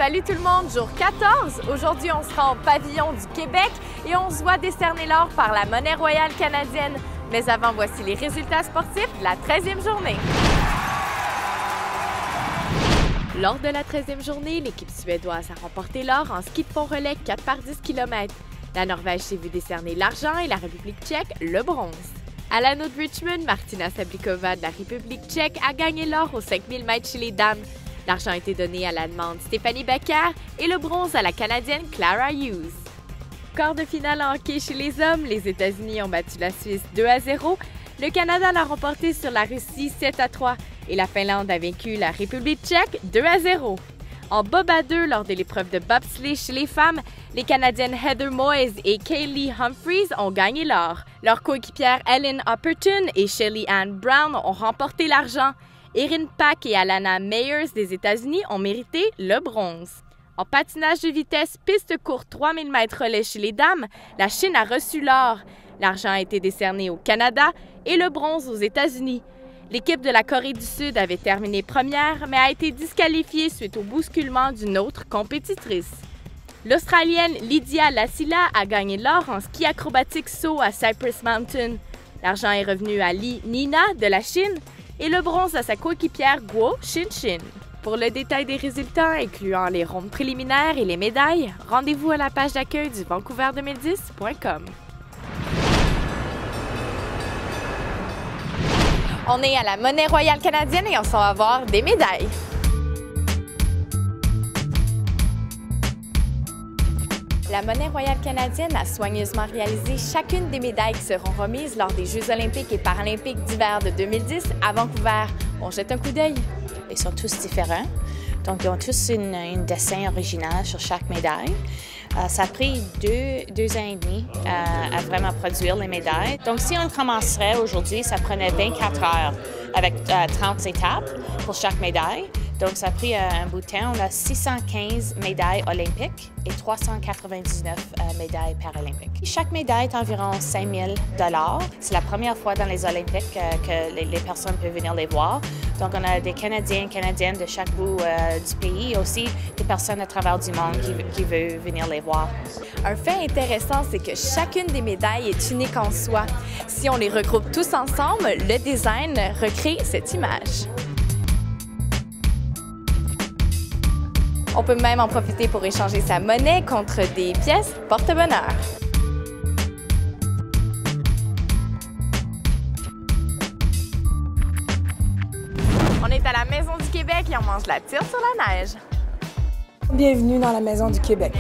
Salut tout le monde, jour 14. Aujourd'hui, on sera au pavillon du Québec et on se voit décerner l'or par la monnaie royale canadienne. Mais avant, voici les résultats sportifs de la 13e journée. Lors de la 13e journée, l'équipe suédoise a remporté l'or en ski de fond relais 4 par 10 km. La Norvège s'est vue décerner l'argent et la République tchèque le bronze. À l'anneau de Richmond, Martina Sablikova de la République tchèque a gagné l'or aux 5000 mètres chez les dames. L'argent a été donné à l'Allemande Stéphanie Becker et le bronze à la Canadienne Clara Hughes. Quart de finale en hockey chez les hommes, les États-Unis ont battu la Suisse 2-0, le Canada l'a remporté sur la Russie 7-3 et la Finlande a vaincu la République tchèque 2-0. En bob à deux, lors de l'épreuve de bobsleigh chez les femmes, les Canadiennes Heather Moyes et Kaylee Humphries ont gagné l'or. Leurs coéquipières Ellen Hopperton et Shelly Ann Brown ont remporté l'argent. Erin Pack et Alana Meyers des États-Unis ont mérité le bronze. En patinage de vitesse piste courte 3000 mètres relais chez les dames, la Chine a reçu l'or. L'argent a été décerné au Canada et le bronze aux États-Unis. L'équipe de la Corée du Sud avait terminé première, mais a été disqualifiée suite au bousculement d'une autre compétitrice. L'Australienne Lydia Lassila a gagné l'or en ski acrobatique saut à Cypress Mountain. L'argent est revenu à Li Nina de la Chine et le bronze à sa coéquipière Guo Shinshin. Pour le détail des résultats, incluant les rondes préliminaires et les médailles, rendez-vous à la page d'accueil du Vancouver2010.com. On est à la monnaie royale canadienne et on s'en va avoir des médailles. La monnaie royale canadienne a soigneusement réalisé chacune des médailles qui seront remises lors des Jeux olympiques et paralympiques d'hiver de 2010 à Vancouver. On jette un coup d'œil. Ils sont tous différents, donc ils ont tous un dessin original sur chaque médaille. Ça a pris deux ans et demi à vraiment produire les médailles. Donc si on commencerait aujourd'hui, ça prenait 24 heures avec 30 étapes pour chaque médaille. Donc, ça a pris un bout de temps. On a 615 médailles olympiques et 399 médailles paralympiques. Chaque médaille est environ 5 000 $. C'est la première fois dans les Olympiques que les personnes peuvent venir les voir. Donc, on a des Canadiens, Canadiennes de chaque bout du pays et aussi des personnes à travers du monde qui veulent venir les voir. Un fait intéressant, c'est que chacune des médailles est unique en soi. Si on les regroupe tous ensemble, le design recrée cette image. On peut même en profiter pour échanger sa monnaie contre des pièces porte-bonheur. On est à la Maison du Québec et on mange la tire sur la neige. Bienvenue dans la Maison du Québec.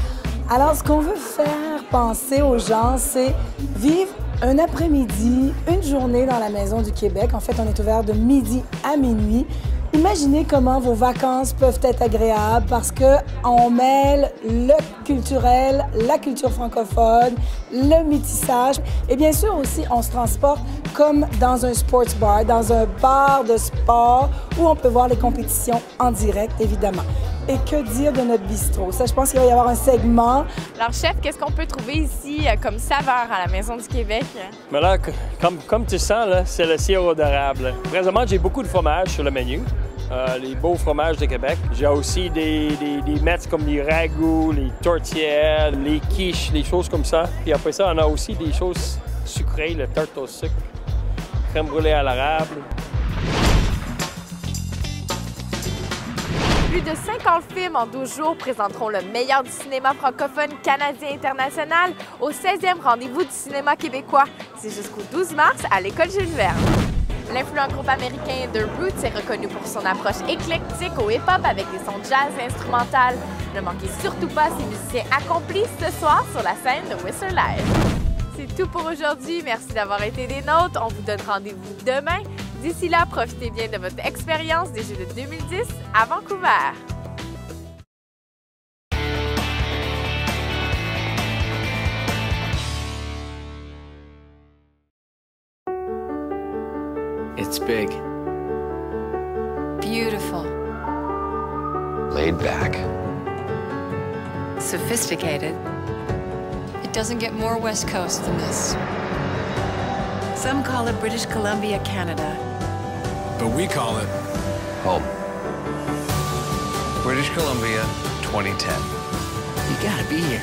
Alors, ce qu'on veut faire penser aux gens, c'est vivre un après-midi, une journée dans la Maison du Québec. En fait, on est ouvert de midi à minuit. Imaginez comment vos vacances peuvent être agréables parce qu'on mêle le culturel, la culture francophone, le métissage et bien sûr aussi on se transporte comme dans un sports bar, dans un bar de sport où on peut voir les compétitions en direct évidemment. Et que dire de notre bistrot? Ça, je pense qu'il va y avoir un segment. Alors, chef, qu'est-ce qu'on peut trouver ici comme saveur à la Maison du Québec? Mais là, comme tu sens, là, c'est le sirop d'érable. Présentement, j'ai beaucoup de fromages sur le menu. Les beaux fromages de Québec. J'ai aussi des mets comme les ragoûts, les tortillas, les quiches, les choses comme ça. Puis après ça, on a aussi des choses sucrées, le tarte au sucre, crème brûlée à l'érable. Plus de 50 films en 12 jours présenteront le meilleur du cinéma francophone canadien international au 16e rendez-vous du cinéma québécois. C'est jusqu'au 12 mars à l'École Jules Verne. L'influent groupe américain The Roots est reconnu pour son approche éclectique au hip-hop avec des sons jazz et instrumental. Ne manquez surtout pas ces musiciens accomplis ce soir sur la scène de Whistler Live. C'est tout pour aujourd'hui. Merci d'avoir été des nôtres. On vous donne rendez-vous demain. D'ici là, profitez bien de votre expérience des Jeux de 2010 à Vancouver. It's big. Beautiful. Laid back. Sophisticated. It doesn't get more West Coast than this. Some call it British Columbia, Canada. But we call it home. British Columbia, 2010. You gotta be here.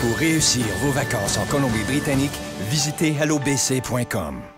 Pour réussir vos vacances en Colombie-Britannique, visitez hellobc.com.